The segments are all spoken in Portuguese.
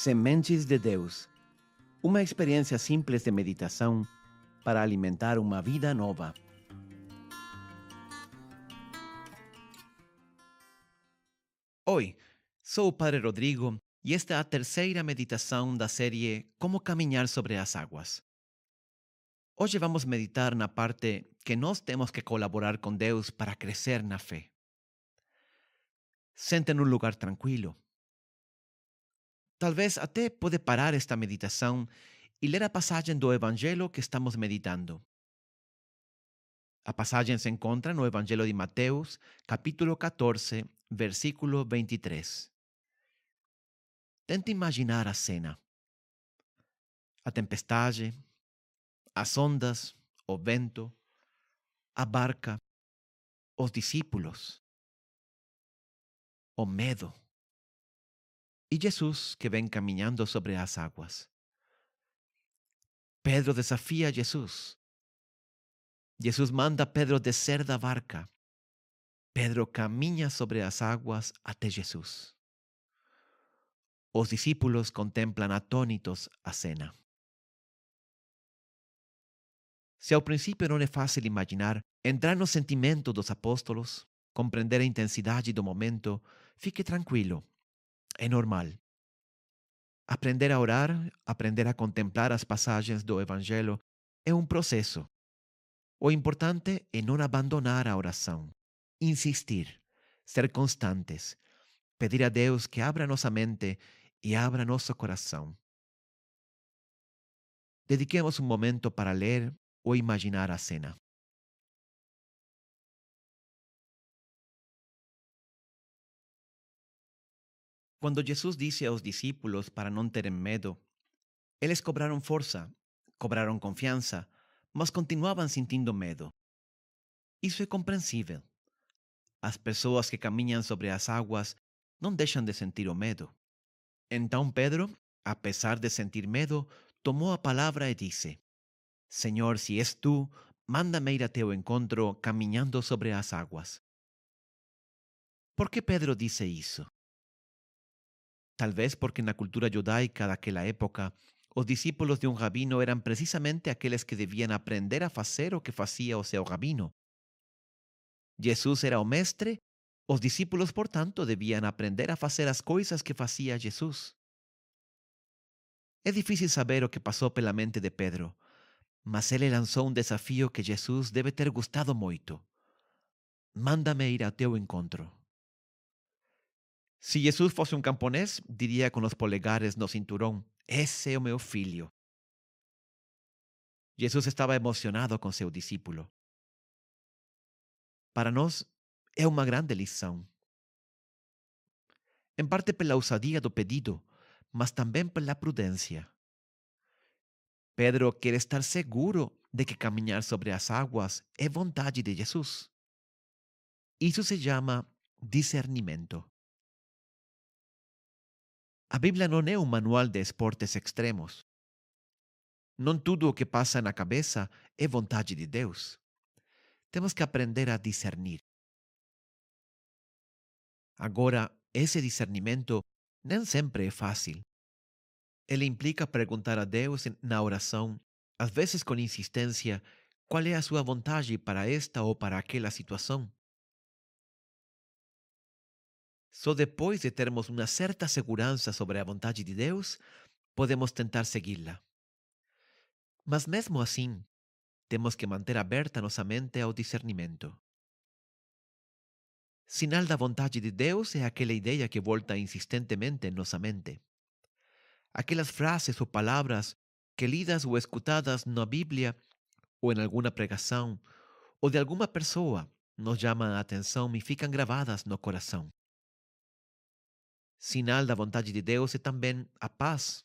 Sementes de Deus, uma experiência simples de meditação para alimentar uma vida nova. Oi, sou o Padre Rodrigo e esta é a terceira meditação da série Como Caminhar sobre as Águas. Hoje vamos meditar na parte que nós temos que colaborar com Deus para crescer na fé. Sente num lugar tranquilo. Talvez até pode parar esta meditação e ler a passagem do Evangelho que estamos meditando. A passagem se encontra no Evangelho de Mateus, capítulo 14, versículo 23. Tente imaginar a cena. A tempestade, as ondas, o vento, a barca, os discípulos, o medo. E Jesus que vem caminhando sobre as águas. Pedro desafia Jesus. Jesus manda Pedro descer da barca. Pedro caminha sobre as águas até Jesus. Os discípulos contemplam atônitos a cena. Se ao princípio não é fácil imaginar, entrar no sentimento dos apóstolos, compreender a intensidade do momento, fique tranquilo. É normal. Aprender a orar, aprender a contemplar as passagens do Evangelho é um processo. O importante é não abandonar a oração. Insistir, ser constantes, pedir a Deus que abra nossa mente e abra nosso coração. Dediquemos um momento para ler ou imaginar a cena. Quando Jesus disse aos discípulos para não terem medo, eles cobraram força, cobraram confiança, mas continuavam sentindo medo. Isso é compreensível. As pessoas que caminham sobre as águas não deixam de sentir o medo. Então Pedro, apesar de sentir medo, tomou a palavra e disse: Senhor, se és tu, manda-me ir a teu encontro caminhando sobre as águas. Por que Pedro disse isso? Talvez porque na cultura judaica daquela época, os discípulos de um rabino eram precisamente aqueles que deviam aprender a fazer o que fazia o seu rabino. Jesus era o mestre, os discípulos, portanto, deviam aprender a fazer as coisas que fazia Jesus. É difícil saber o que passou pela mente de Pedro, mas ele lançou um desafio que Jesus deve ter gostado muito. Manda-me ir ao teu encontro. Se Jesus fosse um camponês, diria com os polegares no cinturão: Esse é o meu filho. Jesus estava emocionado com seu discípulo. Para nós, é uma grande lição. Em parte pela ousadia do pedido, mas também pela prudência. Pedro quer estar seguro de que caminhar sobre as águas é vontade de Jesus. Isso se chama discernimento. A Bíblia não é um manual de esportes extremos. Não tudo o que passa na cabeça é vontade de Deus. Temos que aprender a discernir. Agora, esse discernimento nem sempre é fácil. Ele implica perguntar a Deus na oração, às vezes com insistência, qual é a sua vontade para esta ou para aquela situação. Só depois de termos uma certa segurança sobre a vontade de Deus, podemos tentar segui-la. Mas mesmo assim, temos que manter aberta nossa mente ao discernimento. Sinal da vontade de Deus é aquela ideia que volta insistentemente em nossa mente. Aquelas frases ou palavras que lidas ou escutadas na Bíblia ou em alguma pregação ou de alguma pessoa nos chamam a atenção e ficam gravadas no coração. Sinal da vontade de Deus é também a paz,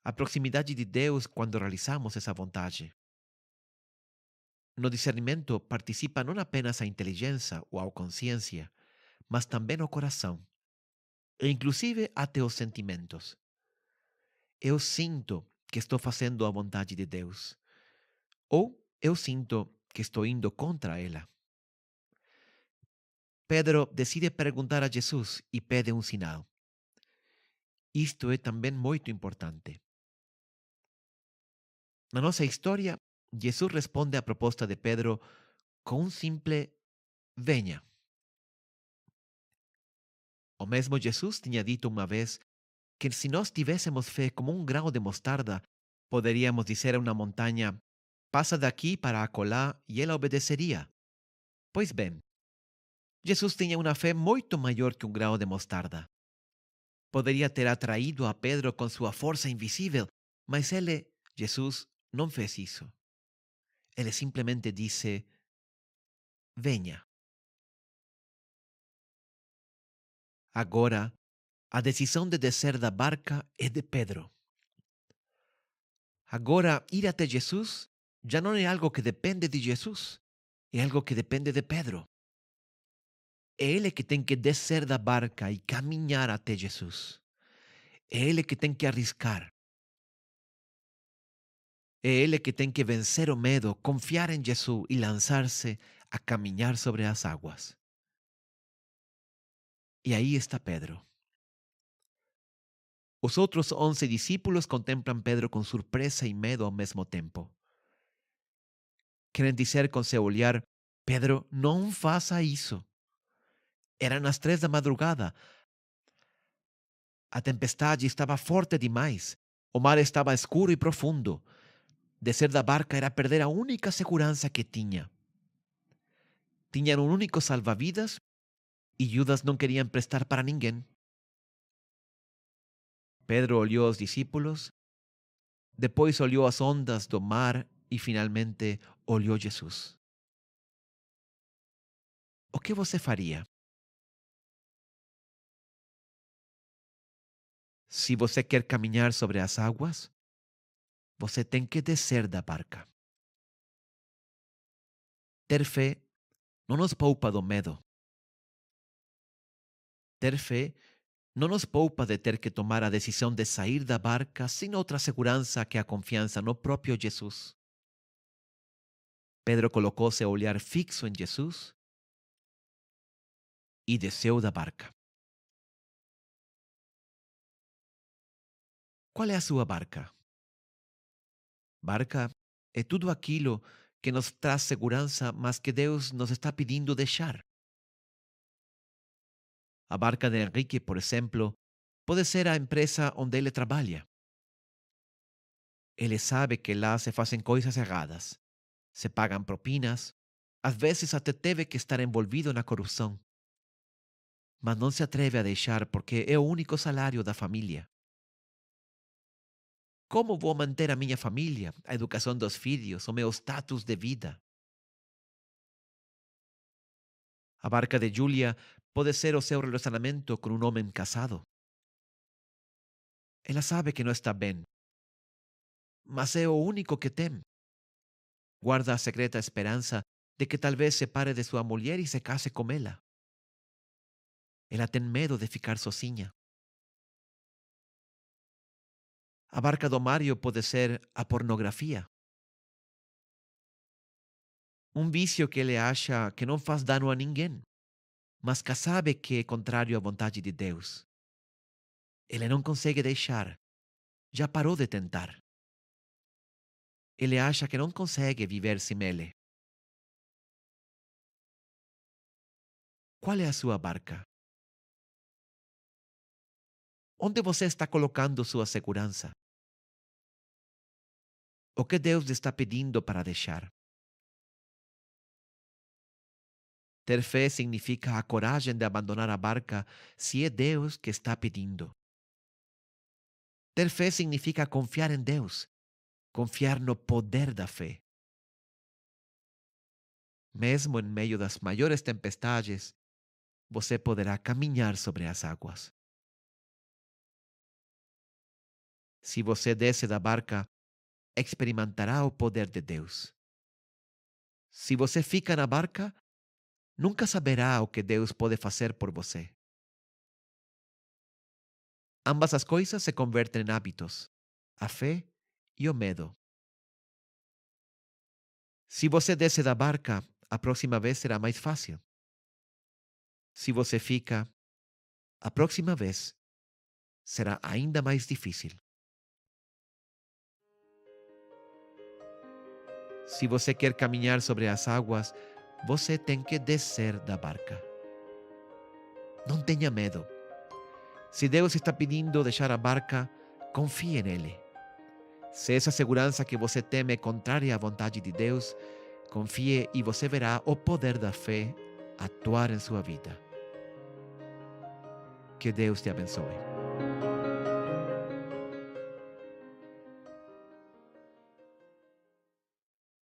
a proximidade de Deus quando realizamos essa vontade. No discernimento participa não apenas a inteligência ou a consciência, mas também o coração, e inclusive até os sentimentos. Eu sinto que estou fazendo a vontade de Deus, ou eu sinto que estou indo contra ela. Pedro decide perguntar a Jesus e pede um sinal. Isto é também muito importante. Na nossa história, Jesus responde à proposta de Pedro com um simples venha. O mesmo Jesus tinha dito uma vez que se nós tivéssemos fé como um grão de mostarda, poderíamos dizer a uma montanha: passa daqui para acolá, e ela obedeceria. Pois bem, Jesus tinha uma fé muito maior que um grão de mostarda. Poderia ter atraído a Pedro com sua força invisível, mas ele, Jesus, não fez isso. Ele simplesmente disse: venha. Agora, a decisão de descer da barca é de Pedro. Agora, ir até Jesus já não é algo que depende de Jesus, é algo que depende de Pedro. É ele que tem que descer da barca e caminhar até Jesus. É ele que tem que arriscar. É ele que tem que vencer o medo, confiar em Jesus e lançar-se a caminhar sobre as águas. E aí está Pedro. Os outros 11 discípulos contemplam Pedro com surpresa e medo ao mesmo tempo. Querem dizer com seu olhar: Pedro, não faça isso. Eram as 3 da madrugada. A tempestade estava forte demais. O mar estava escuro e profundo. Descer da barca era perder a única segurança que tinha. Tinham um único salva-vidas e Judas não queria emprestar para ninguém. Pedro olhou os discípulos, depois olhou as ondas do mar e finalmente olhou Jesus. O que você faria? Se você quer caminhar sobre as águas, você tem que descer da barca. Ter fé não nos poupa do medo. Ter fé não nos poupa de ter que tomar a decisão de sair da barca sem outra segurança que a confiança no próprio Jesus. Pedro colocou seu olhar fixo em Jesus e desceu da barca. Qual é a sua barca? Barca é tudo aquilo que nos traz segurança, mas que Deus nos está pedindo deixar. A barca de Henrique, por exemplo, pode ser a empresa onde ele trabalha. Ele sabe que lá se fazem coisas erradas, se pagam propinas, às vezes até teve que estar envolvido na corrupção. Mas não se atreve a deixar porque é o único salário da família. Como vou manter a minha família, a educação dos filhos, o meu status de vida? A barca de Julia pode ser o seu relacionamento com um homem casado. Ela sabe que não está bem, mas é o único que tem. Guarda a secreta esperança de que talvez se pare de sua mulher e se case com ela. Ela tem medo de ficar sozinha. A barca do Mário pode ser a pornografia. Um vício que ele acha que não faz dano a ninguém, mas que sabe que é contrário à vontade de Deus. Ele não consegue deixar. Já parou de tentar. Ele acha que não consegue viver sem ele. Qual é a sua barca? Onde você está colocando sua segurança? O que Deus lhe está pedindo para deixar? Ter fé significa a coragem de abandonar a barca se é Deus que está pedindo. Ter fé significa confiar em Deus, confiar no poder da fé. Mesmo em meio das maiores tempestades, você poderá caminhar sobre as águas. Se você desce da barca, experimentará o poder de Deus. Se você fica na barca, nunca saberá o que Deus pode fazer por você. Ambas as coisas se convertem em hábitos, a fé e o medo. Se você desce da barca, a próxima vez será mais fácil. Se você fica, a próxima vez será ainda mais difícil. Se você quer caminhar sobre as águas, você tem que descer da barca. Não tenha medo. Se Deus está pedindo deixar a barca, confie nele. Se essa segurança que você teme é contrária à vontade de Deus, confie e você verá o poder da fé atuar em sua vida. Que Deus te abençoe.